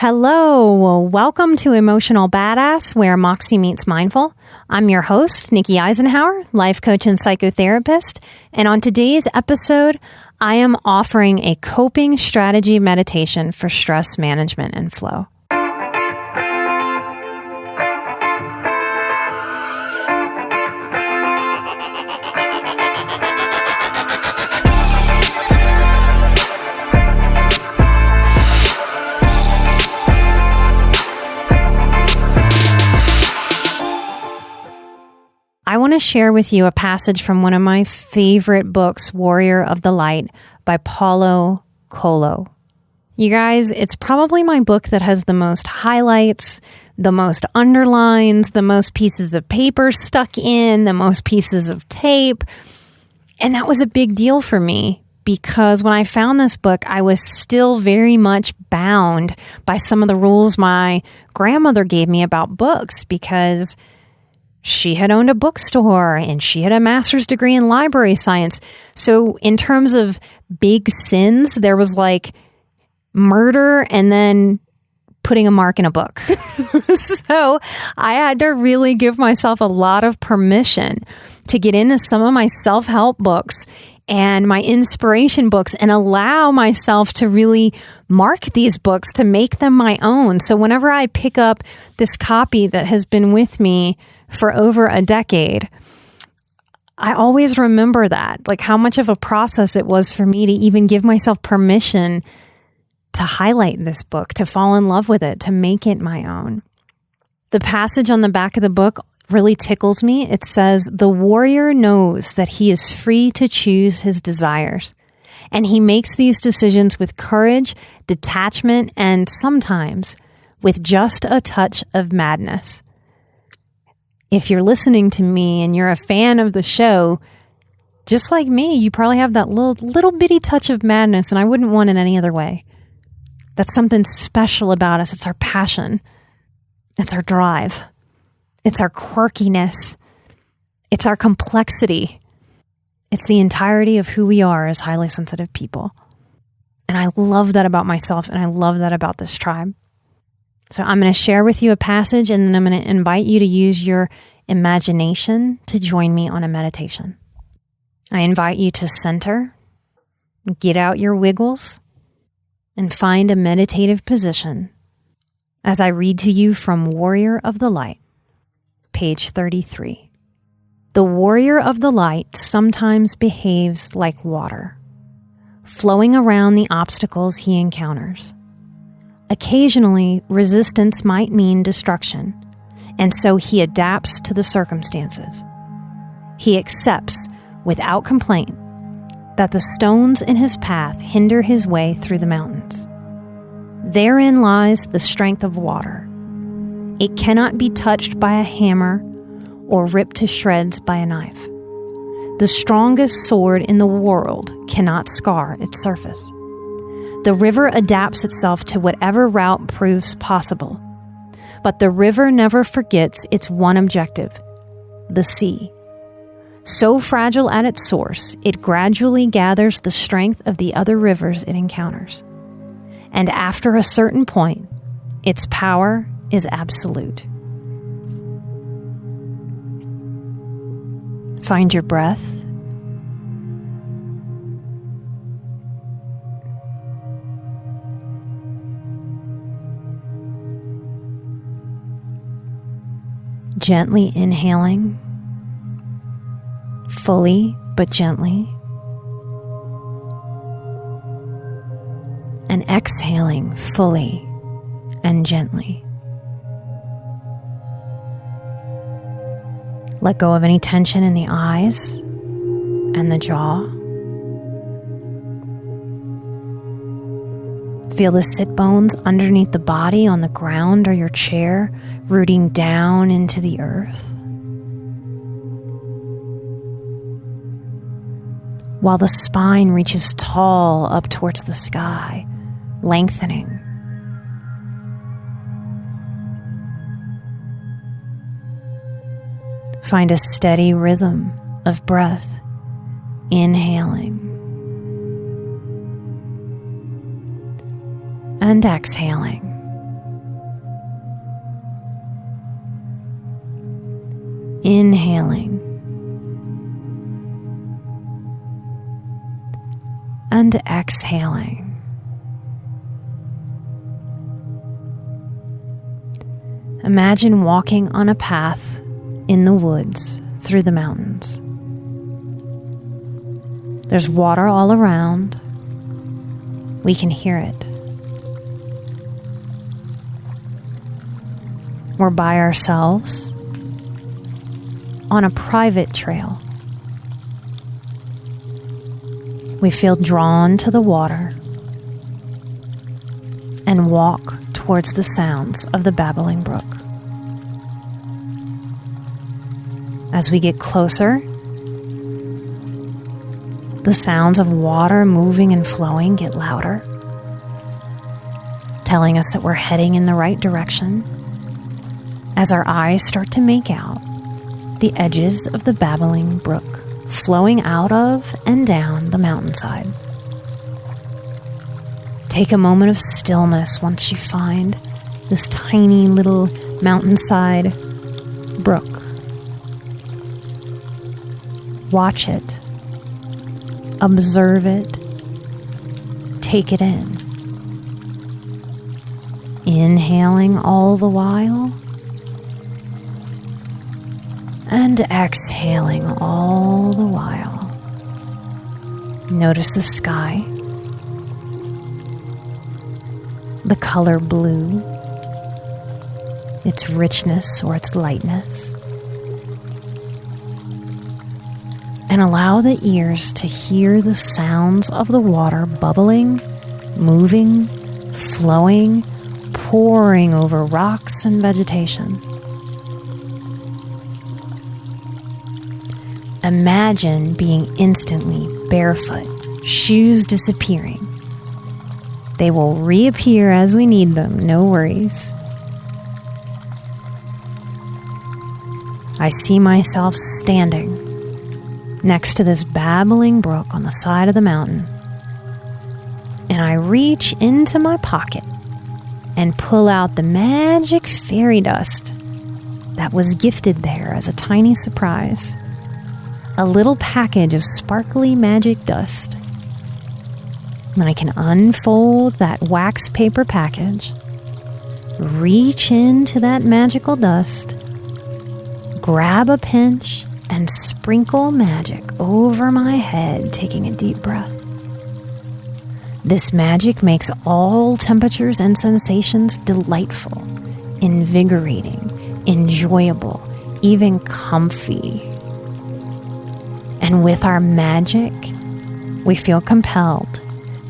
Hello, welcome to Emotional Badass, where Moxie meets mindful. I'm your host, Nikki Eisenhower, life coach and psychotherapist. And on today's episode, I am offering a coping strategy meditation for stress management and flow. I want to share with you a passage from one of my favorite books, Warrior of the Light by Paulo Coelho. You guys, it's probably my book that has the most highlights, the most underlines, the most pieces of paper stuck in, the most pieces of tape. And that was a big deal for me because when I found this book, I was still very much bound by some of the rules my grandmother gave me about books because she had owned a bookstore and she had a master's degree in library science. So in terms of big sins, there was like murder and then putting a mark in a book. So I had to really give myself a lot of permission to get into some of my self-help books and my inspiration books and allow myself to really mark these books to make them my own. So whenever I pick up this copy that has been with me for over a decade, I always remember that, like how much of a process it was for me to even give myself permission to highlight this book, to fall in love with it, to make it my own. The passage on the back of the book really tickles me. It says, "The warrior knows that he is free to choose his desires, and he makes these decisions with courage, detachment, and sometimes with just a touch of madness." If you're listening to me and you're a fan of the show, just like me, you probably have that little bitty touch of madness, and I wouldn't want it any other way. That's something special about us. It's our passion. It's our drive. It's our quirkiness. It's our complexity. It's the entirety of who we are as highly sensitive people. And I love that about myself, and I love that about this tribe. So I'm going to share with you a passage, and then I'm going to invite you to use your imagination to join me on a meditation. I invite you to center, get out your wiggles, and find a meditative position as I read to you from Warrior of the Light, page 33. The warrior of the light sometimes behaves like water, flowing around the obstacles he encounters. Occasionally, resistance might mean destruction, and so he adapts to the circumstances. He accepts, without complaint, that the stones in his path hinder his way through the mountains. Therein lies the strength of water. It cannot be touched by a hammer or ripped to shreds by a knife. The strongest sword in the world cannot scar its surface. The river adapts itself to whatever route proves possible, but the river never forgets its one objective, the sea. So fragile at its source, it gradually gathers the strength of the other rivers it encounters. And after a certain point, its power is absolute. Find your breath. Gently inhaling, fully but gently, and exhaling fully and gently. Let go of any tension in the eyes and the jaw. Feel the sit bones underneath the body on the ground or your chair, rooting down into the earth. While the spine reaches tall up towards the sky, lengthening. Find a steady rhythm of breath, inhaling and exhaling. Inhaling and exhaling. Imagine walking on a path in the woods through the mountains. There's water all around. We can hear it. We're by ourselves on a private trail. We feel drawn to the water and walk towards the sounds of the babbling brook. As we get closer, the sounds of water moving and flowing get louder, telling us that we're heading in the right direction as our eyes start to make out the edges of the babbling brook flowing out of and down the mountainside. Take a moment of stillness once you find this tiny little mountainside brook. Watch it. Observe it. Take it in. Inhaling all the while and exhaling all the while. Notice the sky, the color blue, its richness or its lightness. And allow the ears to hear the sounds of the water bubbling, moving, flowing, pouring over rocks and vegetation. Imagine being instantly barefoot, shoes disappearing. They will reappear as we need them, no worries. I see myself standing next to this babbling brook on the side of the mountain, and I reach into my pocket and pull out the magic fairy dust that was gifted there as a tiny surprise. A little package of sparkly magic dust. And I can unfold that wax paper package, reach into that magical dust, grab a pinch, and sprinkle magic over my head, taking a deep breath. This magic makes all temperatures and sensations delightful, invigorating, enjoyable, even comfy. And with our magic, we feel compelled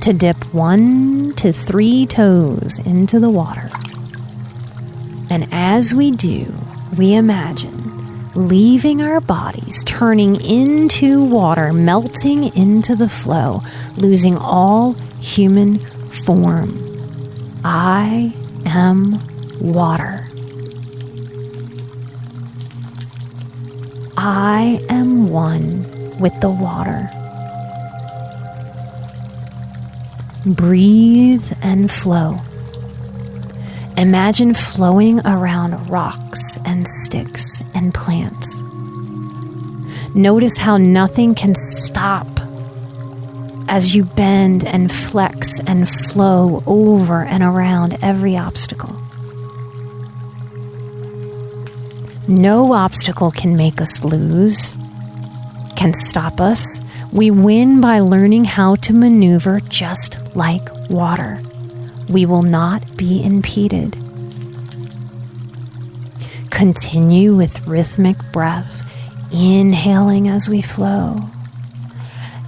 to dip 1 to 3 toes into the water. And as we do, we imagine leaving our bodies, turning into water, melting into the flow, losing all human form. I am water. I am one with the water. Breathe and flow. Imagine flowing around rocks and sticks and plants. Notice how nothing can stop as you bend and flex and flow over and around every obstacle. No obstacle can make us lose, can stop us. We win by learning how to maneuver just like water. We will not be impeded. Continue with rhythmic breath, inhaling as we flow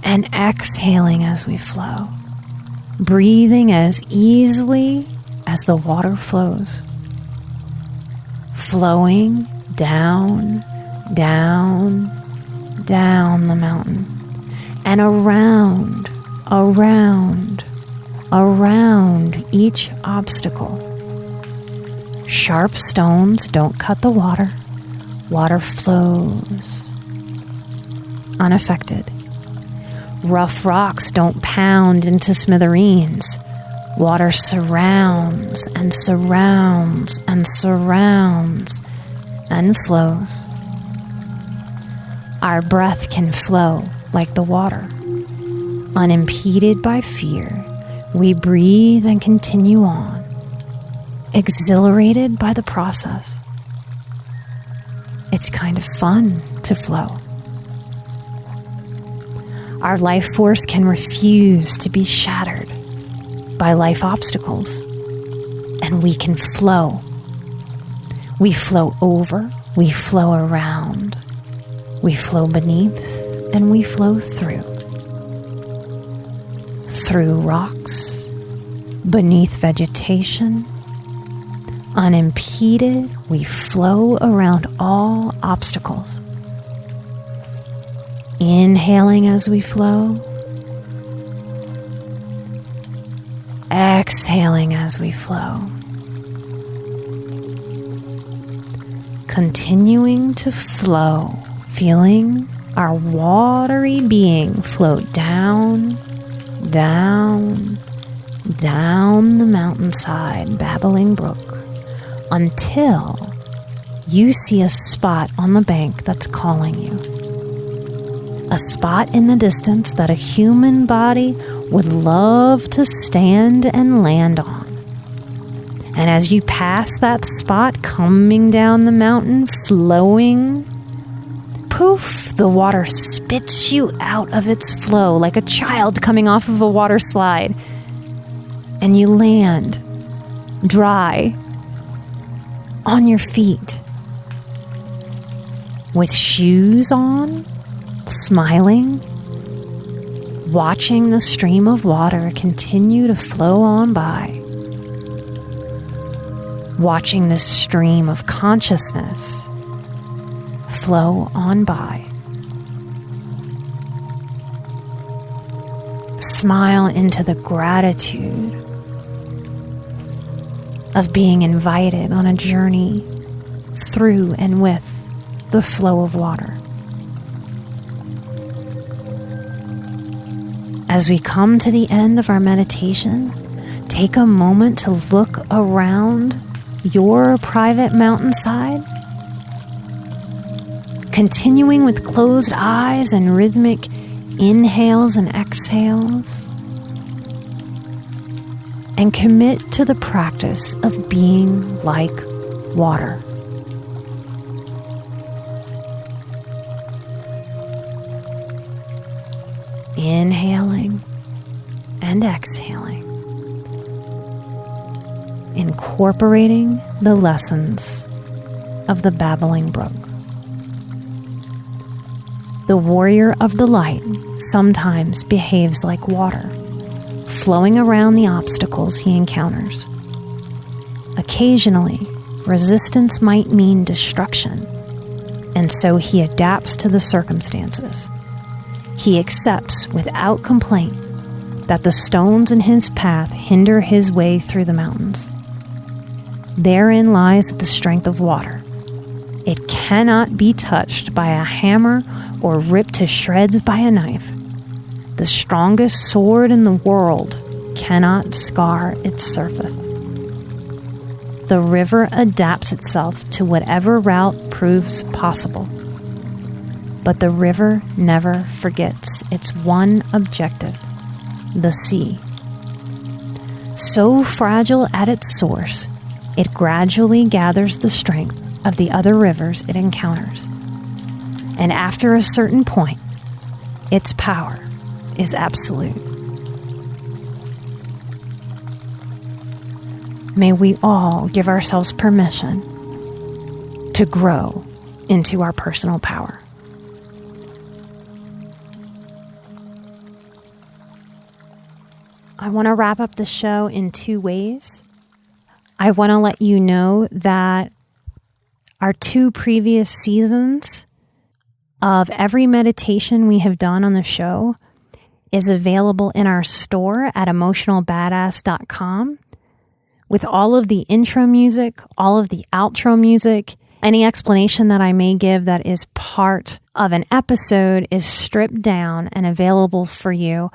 and exhaling as we flow, breathing as easily as the water flows, flowing down, down, down the mountain and around, around, around each obstacle. Sharp stones don't cut the water. Water flows unaffected. Rough rocks don't pound into smithereens. Water surrounds and surrounds and surrounds and flows. Our breath can flow like the water. Unimpeded by fear, we breathe and continue on, exhilarated by the process. It's kind of fun to flow. Our life force can refuse to be shattered by life obstacles, and we can flow. We flow over, we flow around, we flow beneath, and we flow through. Through rocks, beneath vegetation, unimpeded, we flow around all obstacles. Inhaling as we flow, exhaling as we flow, continuing to flow, feeling our watery being float down, down, down the mountainside, babbling brook, until you see a spot on the bank that's calling you. A spot in the distance that a human body would love to stand and land on. And as you pass that spot, coming down the mountain, flowing, poof, the water spits you out of its flow like a child coming off of a water slide. And you land dry on your feet with shoes on, smiling, watching the stream of water continue to flow on by, watching this stream of consciousness flow on by. Smile into the gratitude of being invited on a journey through and with the flow of water. As we come to the end of our meditation, take a moment to look around your private mountainside, continuing with closed eyes and rhythmic inhales and exhales, and commit to the practice of being like water. Inhaling and exhaling, incorporating the lessons of the babbling brook. The warrior of the light sometimes behaves like water, flowing around the obstacles he encounters. Occasionally, resistance might mean destruction, and so he adapts to the circumstances. He accepts without complaint that the stones in his path hinder his way through the mountains. Therein lies the strength of water. It cannot be touched by a hammer or ripped to shreds by a knife. The strongest sword in the world cannot scar its surface. The river adapts itself to whatever route proves possible. But the river never forgets its one objective, the sea. So fragile at its source, it gradually gathers the strength of the other rivers it encounters. And after a certain point, its power is absolute. May we all give ourselves permission to grow into our personal power. I want to wrap up the show in two ways. I want to let you know that our 2 previous seasons of every meditation we have done on the show is available in our store at emotionalbadass.com with all of the intro music, all of the outro music. Any explanation that I may give that is part of an episode is stripped down and available for you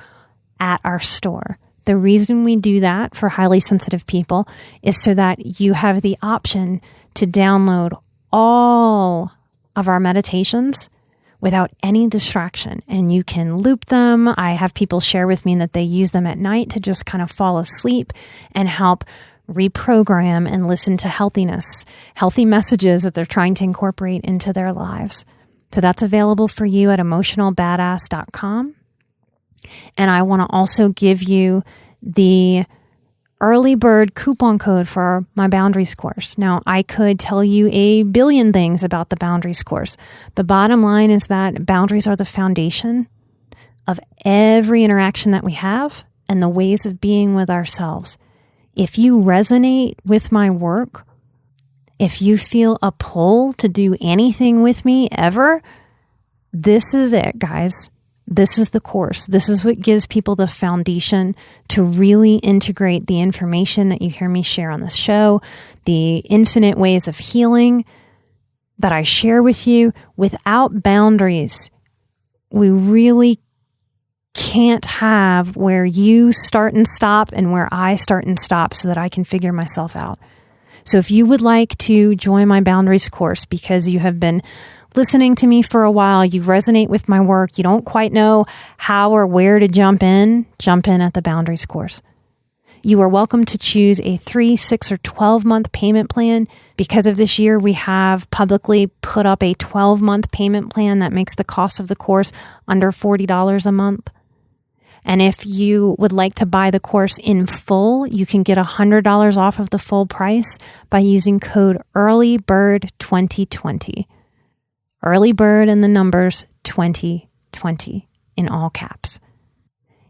at our store. The reason we do that for highly sensitive people is so that you have the option to download all of our meditations without any distraction. And you can loop them. I have people share with me that they use them at night to just kind of fall asleep and help reprogram and listen to healthy messages that they're trying to incorporate into their lives. So that's available for you at emotionalbadass.com. And I want to also give you the early bird coupon code for my boundaries course. Now, I could tell you a billion things about the boundaries course. The bottom line is that boundaries are the foundation of every interaction that we have and the ways of being with ourselves. If you resonate with my work, if you feel a pull to do anything with me ever, this is it, guys. This is the course. This is what gives people the foundation to really integrate the information that you hear me share on this show, the infinite ways of healing that I share with you. Without boundaries, we really can't have where you start and stop and where I start and stop so that I can figure myself out. So if you would like to join my boundaries course because you have been listening to me for a while, you resonate with my work, you don't quite know how or where to jump in at the boundaries course. You are welcome to choose a 3, 6, or 12-month payment plan. Because of this year, we have publicly put up a 12-month payment plan that makes the cost of the course under $40 a month. And if you would like to buy the course in full, you can get $100 off of the full price by using code EARLYBIRD2020. Early Bird and the numbers 2020 in all caps.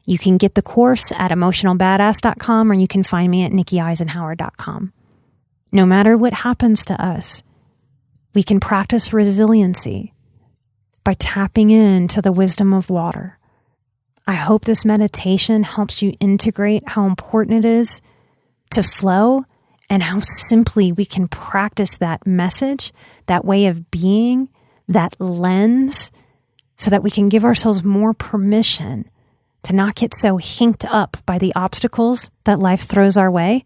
You can get the course at emotionalbadass.com or you can find me at nikkieisenhower.com. No matter what happens to us, we can practice resiliency by tapping into the wisdom of water. I hope this meditation helps you integrate how important it is to flow and how simply we can practice that message, that way of being, that lens, so that we can give ourselves more permission to not get so hinked up by the obstacles that life throws our way,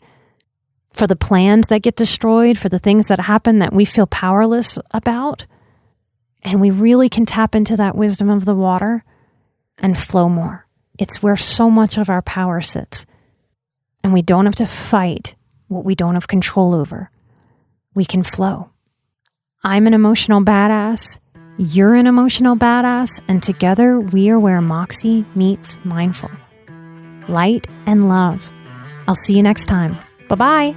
for the plans that get destroyed, for the things that happen that we feel powerless about. And we really can tap into that wisdom of the water and flow more. It's where so much of our power sits. And we don't have to fight what we don't have control over. We can flow. I'm an emotional badass. You're an emotional badass. And together we are where Moxie meets mindful. Light and love. I'll see you next time. Bye-bye.